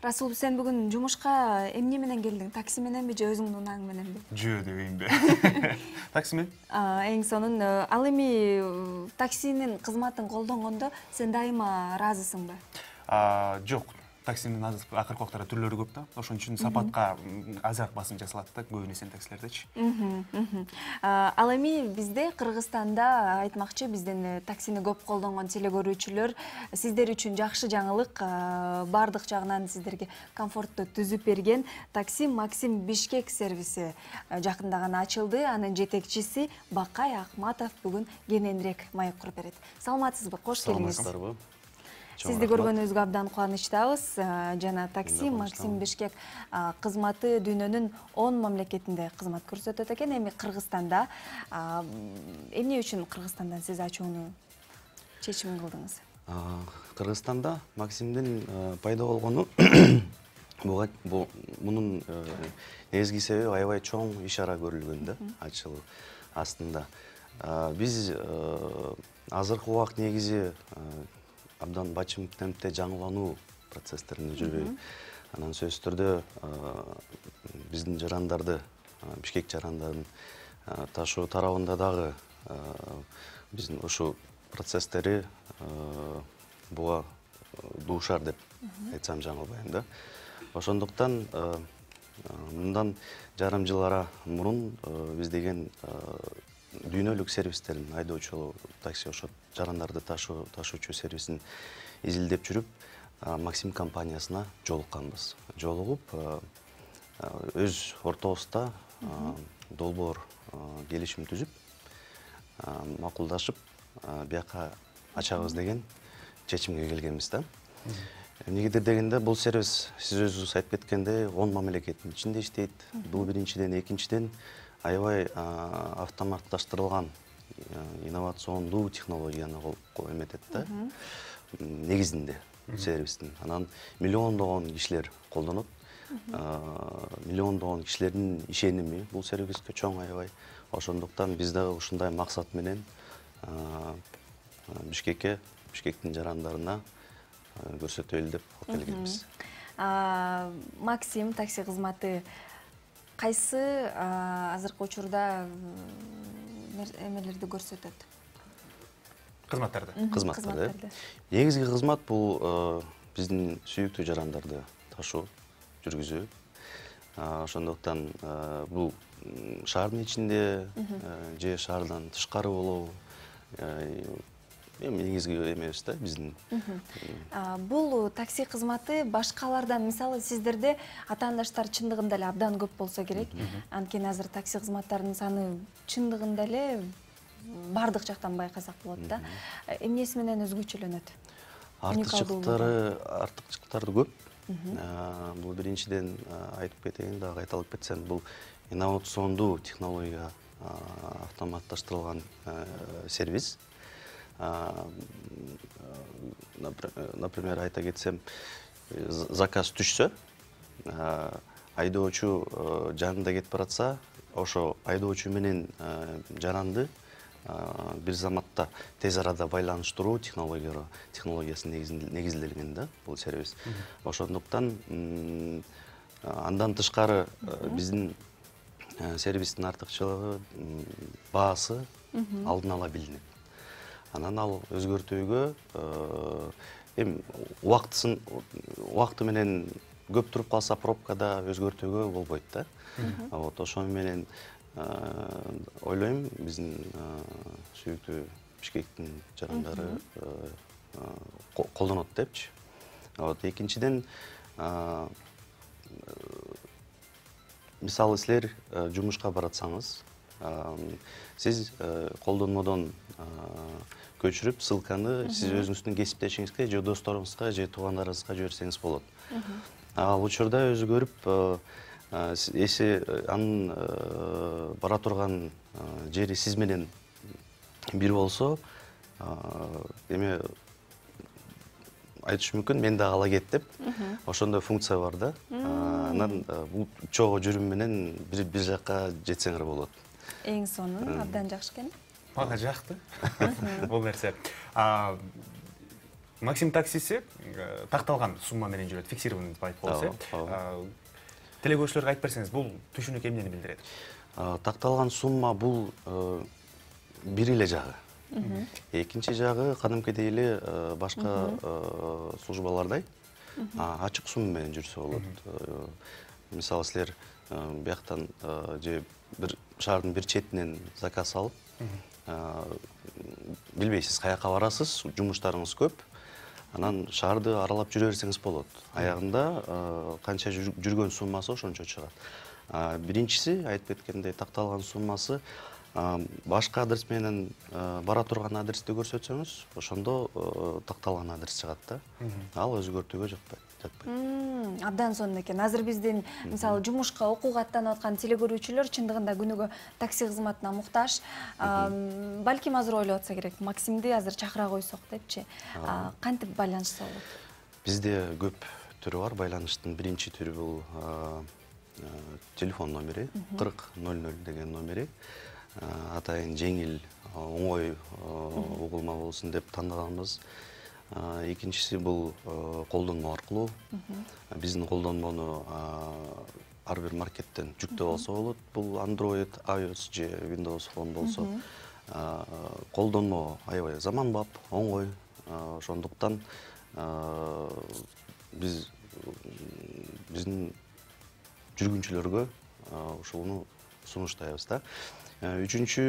Расул, сен бүгін жумушка эмне менен келдиң? Такси мененби же өзүңдүн унаң мененби? Жөө дебейинби. Такси менен? Эң сонун, ал эми таксинин кызматын колдонгондо сен дайыма ыраазысыңбы? Жок. Таксинин акыркы убактарда түрлөрү көп да. Ошон үчүн сапатка азыраак басым жасалат да, көбүнесе таксилердечи. Ал эми бизде Кыргызстанда айтмакчы, биздин таксини көп колдонгон теле көрүүчүлөр сиздер үчүн жакшы жаңылык, бардык жагынан сиздерге комфортту түзүп берген такси Максим Бишкек сервиси жакында гана ачылды. Анын жетекчиси Бакай Акматов бүгүн кененирээк маек куруп берет. Саламатсызбы? Кош келиңиз. Саламатсыздарбы? Сизди көргөнүбүзгө абдан кубанычтабыз. Жана такси Максим Бишкек кызматы дүйнөнүн 10 мамлекетинде кызмат көрсөтөт экен. Эми Кыргызстанда эмне үчүн Кыргызстандан сиз ачууну чечим кылдыңыз? Кыргызстанда Максимдин пайда болгону мунун негизги себеби аябай чоң иш-ара көрүлгөн да, ачылуу астында. Биз азыркы убакыт негизи абдан бачым темпте жаңылануу процесстеринде жүрбөйбүз. Анан сөзсүз түрдө биздин жарандарды, Бишкек жарандарын ташуу тарабында дагы биздин ошо процесстери буга дуушар деп айтсам жаңылбайм да. Ошондуктан мындан жарым жыл мурун биз деген дүйнөлүк сервистерин, айдоочу такси ошо жарандарды ташуучу сервисин изилдеп жүрүп, Максим компаниясына жолукканбыз. Жолугуп, өз ортобузда долбоор келишим түзүп, макулдашып, бияка ачабыз деген чечимге келгенбиз да. Эмнегедир дегенде, бул сервис, сиз өзүңүз айтып кеткендей, 10 мамлекеттин ичинде иштейт. Бул биринчиден, экинчиден аябай автоматташтырылган инновациондуу технологияны эметет да. Негизинде сервистин. Анан миллиондогон кишилер колдонот. Миллиондогон кишилердин ишеними бул сервиске чоң аябай. Ошондуктан биз дагы ушундай максат менен Бишкектин жарандарына көрсөтөлү деп келгенбиз. Максим такси кызматы кайсы азыркы учурда эмелерди көрсөтөт? Кызматтарды. Кызматтарды. Негизги кызмат бул биздин сүйүктүү жарандарды ташуу, жүргүзүү. Ошондуктан бул шаардын ичинде же шаардан тышкары болобу, эми негизги эмебиз да биздин. Бул такси кызматы башкалардан, мисалы, сиздерде атаандаштар чындыгында эле абдан көп болсо керек. Анткени азыр такси кызматтарынын саны чындыгында эле бардык жактан байкасак болот да. Эмнеси менен өзгөчөлөнөт? Артыкчылыктары көп. Бул биринчиден айтып кетейин, дагы кайталап кетсем, бул инновациондуу технология, автоматташтырылган сервис. Например, айта кетсем, заказ түшсө, айдоочу жанында кетип баратса, ошо айдоочу менен жаранды бир заматта тез арада байланыштыруу технологиясы негизделген да бул сервис. Ошондуктан андан тышкары биздин сервистин артыкчылыгы баасы алдын ала билинет. Анан ал өзгөртүүгө эми убакыты менен көп туруп калса пробкада өзгөртүүгө болбойт да. Вот ошон менен ойлойм биздин сүйүктүү Бишкектин жарандары колдонот депчи. Вот экинчиден мисалы силер жумушка баратсаңыз, сиз колдонмодон көчүрүп ссылканы сиз өзүңүздүн кесиптешиңизге же досторуңузга же туугандарыңызга жиберсеңиз болот. Ал учурда өзү көрүп, эси анын бара турган жери сиз менен бир болсо, эме айтыш мүмкүн, мен дагы ала кет деп. Ошондой функция бар да. Анан бул чогуу жүрүм менен бир жакка жетсеңер болот. Эң сонун, абдан жакшы экен. Мага жакты. Бул нерсе. Максим таксиси такталган сумма менен жүрөт, фиксированный деп айтып коебуз. Телегөрүүчүлөргө айтып берсеңиз, бул түшүнүк эмнени билдирет? Такталган сумма бул бир эле жагы. Экинчи жагы кадимкидей эле башка службалардай ачык сумма менен жүрсө болот. Мисалы силер бияктан же бир шаардын бир четинен заказ алып, билбейсиз каяка барасыз, жумуштарыңыз көп. Анан шаарды аралап жүрө берсеңиз болот. Аягында канча жүргөн суммасы ошончо чыгат. Биринчиси айтып кеткендей такталган суммасы башка адрес менен бара турган адрести көрсөтсөңүз, ошондо такталган адрес чыгат да. Ал өзгөртүүгө жатпайт. Абдан сонун экен. Азыр биздин мисалы жумушка, окууга аттанып аткан телекөрүүчүлөр чындыгында күнүгө такси кызматына муктаж. Балким азыр ойлоп атса керек, Максимди азыр чакыра койсок депчи. Кантип байланышса болот? Бизде көп түрү бар. Байланыштын биринчи түрү бул телефон номери 4000 деген номери. Атайын жеңил, оңой угулма болсун деп тандаганбыз. Экинчиси бул колдонмо аркылуу. Биздин колдонмону ар бир маркеттен жүктөп алса болот. Бул Android, iOS же Windows Phone болсо. Колдонмо аябай заманбап, оңой. Ошондуктан биздин жүргүнчүлөргө ушуну сунуштайбыз да. Үчүнчү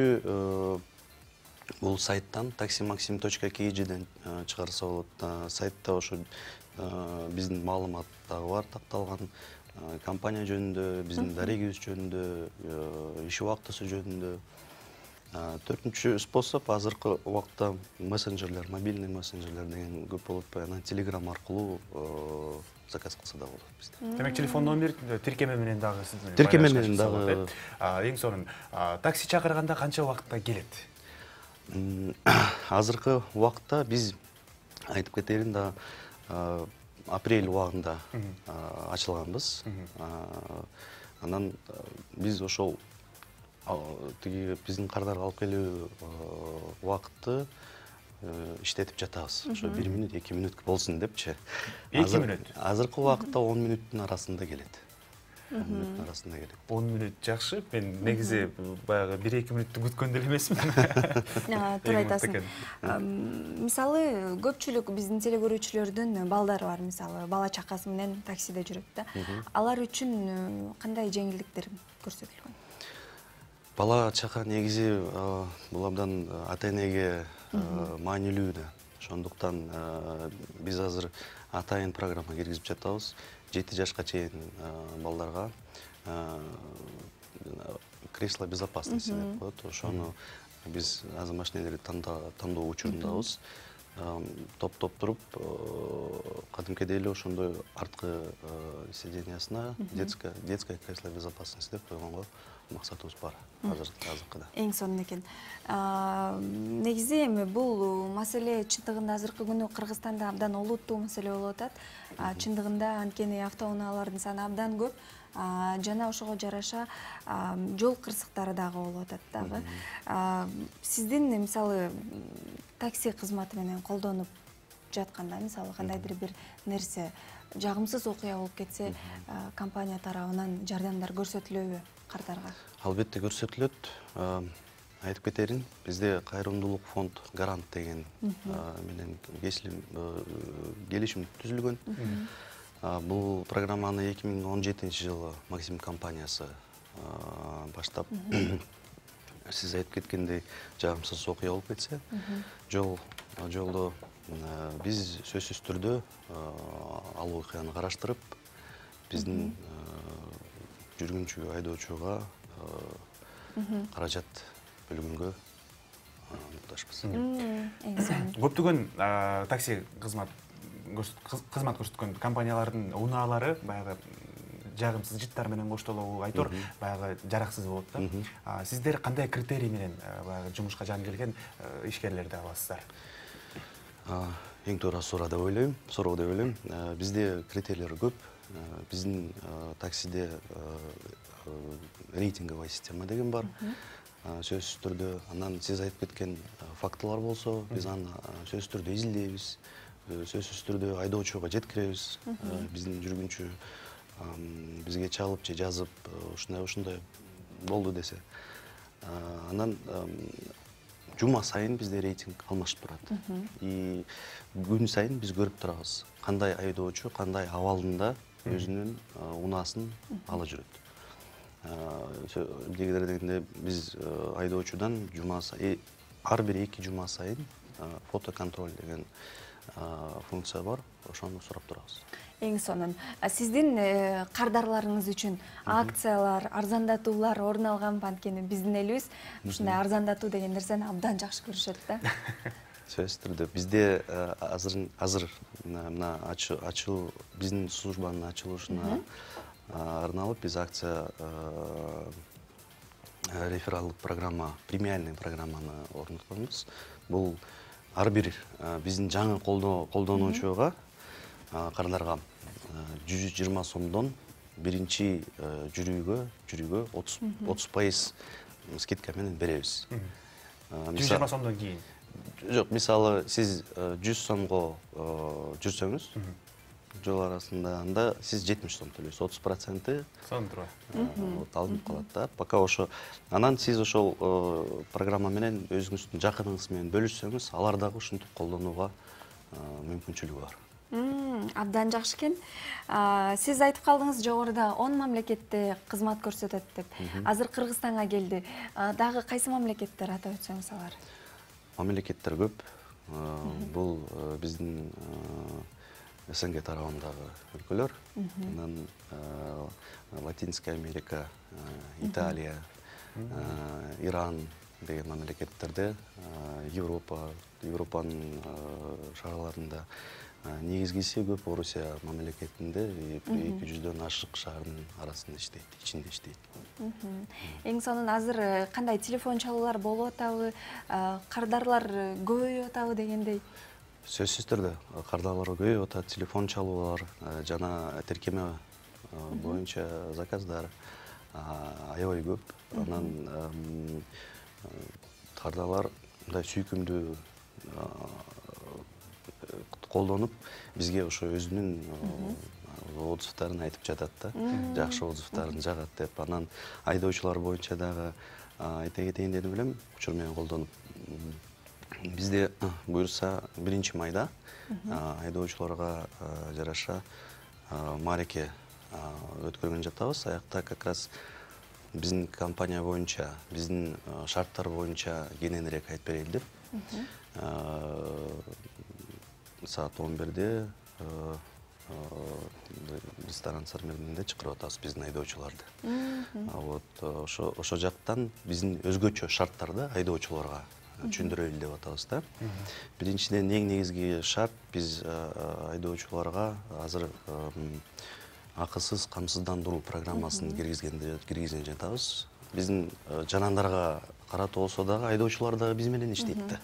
бул сайттан taximaxim.kg'den чыгарса болот. Сайтта ошо биздин маалымат дагы бар, такталган компания жөнүндө, биздин дарегибиз жөнүндө, иш убактысы жөнүндө. Төртүнчү способ азыркы убакта мессенджерлер, мобильный мессенджерлер деген көп болуп атпайбы, анан Telegram аркылуу заказ кылса да болот бизде. Демек телефон номер тиркеме менен дагы тиркеме менен дагы. Эң сонун такси чакырганда канча убакытта келет? Азыркы убакта биз айтып кетерин да апрель убагында ачылганбыз. Анан биз ошол тиги биздин кардарды алып келүү убакытты иштетип жатабыз. Ошо 1 мүнөт, 2 мүнөт болсун депчи. 2 мүнөт. Азыркы убакытта 10 мүнөттүн арасында келет. 10 мүнөттүн арасында келет. 10 мүнөт жакшы. Мен негизи баягы 1-2 мүнөттү күткөн деле эмесмин. Туура айтасың. Мисалы, көпчүлүк биздин телекөрүүчүлөрдүн балдары бар, мисалы, бала чакасы менен таксиде жүрөт да. Алар үчүн кандай жеңилдиктер көрсөтүлгөн? Бала чака негизи бул абдан ата-энеге маанилүү да. Ошондуктан биз азыр атайын программа киргизип жатабыз. 7 жашка чейин балдарга кресло безопасности деп коет. Ошону биз азыр машинелерди тандоо учурундабыз. Топ туруп, кадимкидей эле ошондой арткы сидениясына детское кресло безопасности деп койгонго максатыбыз бар азыркыда. Эң сонун экен. Негизи эми бул маселе чындыгында азыркы күнү Кыргызстанда абдан олуттуу маселе болуп атат. Чындыгында анткени автоунаалардын саны абдан көп. Жана ошого жараша жол кырсыктары дагы болуп атат дагы. Сиздин мисалы такси кызматы менен колдонуп жатканда, мисалы кандайдыр бир нерсе жагымсыз окуя болуп кетсе, компания тарабынан жардамдар көрсөтүлөбү кардарга? Албетте көрсөтүлөт. Айтып кетерин, бизде кайрымдуулук фонд Гарант деген менен келишим түзүлгөн. Бул программаны 2017-жылы Максим компаниясы баштап, сиз айтып кеткендей жагымсыз окуя болуп кетсе, жолдо биз сөзсүз түрдө ал окуяны караштырып, биздин жүргүнчү айдоочуга каражат бөлгөнгө муктажбыз. Көптөгөн такси кызмат көрсөткөн компаниялардын унаалары баягы жагымсыз жыттар менен коштолобу айтор баягы жараксыз болот да. Сиздер кандай критерий менен баягы жумушка жан келген ишкерлерди аласыздар? Эң туура суроо деп ойлойм. Бизде критерийлер көп. Биздин таксиде рейтинговая система деген бар. Сөзсүз түрдө анан сиз айтып кеткен фактылар болсо, биз аны сөзсүз түрдө изилдейбиз. сөзсүз түрдө айдоочуга жеткиребиз. Биздин жүргүнчү бизге чалып же жазып ушундай болду десе. Анан жума сайын бизде рейтинг алмашып турат. И күн сайын биз көрүп турабыз. Кандай айдоочу, кандай абалында өзүнүн унаасын ала жүрөт. Дегенде дегенде биз айдоочудан жума сайын ар бир 2 жума сайын фото контроль деген функция бар. Ошону сурап турабыз. Эң сонун. Сиздин кардарларыңыз үчүн акциялар, арзандатуулар орун алган анткени биздин элибиз ушундай арзандатуу деген нерсени абдан жакшы көрүшөт да. Сөзсүз түрдө бизде азыр мына ачуу биздин службанын ачылышына арналып биз акция рефералдык программа, премиальный программаны орнотконбуз. Бул ар бир биздин жаңы колдонуучуга кардарга 120 сомдон биринчи жүрүүгө 30% скидка менен беребиз. 120 сомдон кийин? Жок, мисалы сиз 100 сомго жүрсөңүз, жол арасында анда сиз 70 сом төлөйсүз, 30% сонун турат. Алынып калат да. Пока ошо анан сиз ошол программа менен өзүңүздүн жакыныңыз менен бөлүшсөңүз, алар дагы ушинтип колдонууга мүмкүнчүлүгү бар. Абдан жакшы экен. Сиз айтып калдыңыз жогоруда 10 мамлекетте кызмат көрсөтөт деп. Азыр Кыргызстанга келди. Дагы кайсы мамлекеттер атап өтсөңүз алар? Мамлекеттер көп. Бул биздин СНГ тарабындагы өлкөлөр. Анан Латинская Америка, Италия, Иран деген мамлекеттерде, Европанын шаарларында негизгиси көп Орусия мамлекетинде 200дөн ашык шаардын арасында иштейт, ичинде иштейт. Эң сонун азыр кандай телефон чалуулар болуп атабы, кардарлар көбөйүп атабы дегендей? Сөзсүз түрдө кардарлар көбөйүп атат, телефон чалуулар жана тиркеме боюнча заказдар аябай көп. Анан кардарлар мындай сүйкүмдүү колдонуп, бизге ошо өзүнүн отзывдарын айтып жатат да, жакшы отзывдарын жагат деп. Анан айдоочулар боюнча дагы айта кетейин дедим элем, учур менен колдонуп. Бизде буюрса 1-майда айдоочуларга жараша маареке өткөргөн жатабыз. Аякта как раз биздин компания боюнча, биздин шарттар боюнча кененирээк айтып берейин деп. Саат 11-де ресторан Сармердинде чакырып атабыз биздин айдоочуларды. Ошо жактан биздин өзгөчө шарттарды айдоочуларга түшүндүрөлү деп атабыз да. Биринчиден эң негизги шарт биз айдоочуларга азыр акысыз камсыздандыруу программасын киргизген жатабыз. Биздин жанандарга каратуу болсо дагы айдоочулар дагы биз менен иштейт да.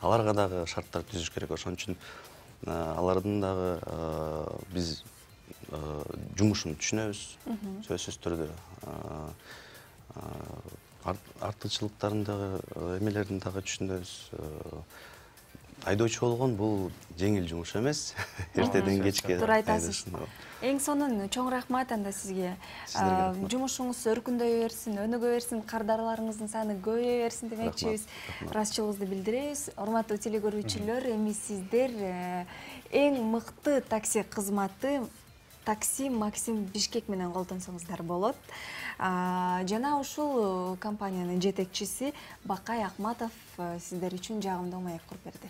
Аларга дагы шарттар түзүш керек. Ошон үчүн алардын дагы биз жумушун түшүнөбүз. Сөзсүз түрдө артыкчылыктарын дагы, эмелерин дагы түшүнөбүз. Айдоочу болгон бул жеңил жумуш эмес. Эртеден кечке. Туура айтасыз. Эң сонун чоң рахмат анда сизге. Жумушуңуз өркүндөй берсин, өнүгө берсин, кардарларыңыздын саны көбөйө берсин демекчибиз. Ыраазычылыгыбызды билдиребиз. Урматтуу телекөрүүчүлөр, эми сиздер эң мыкты такси кызматы такси Максим Бишкек менен колдонсоңуздар болот. Жана ушул компаниянын жетекчиси Бакай Акматов сиздер үчүн жагымдуу маек куруп берди.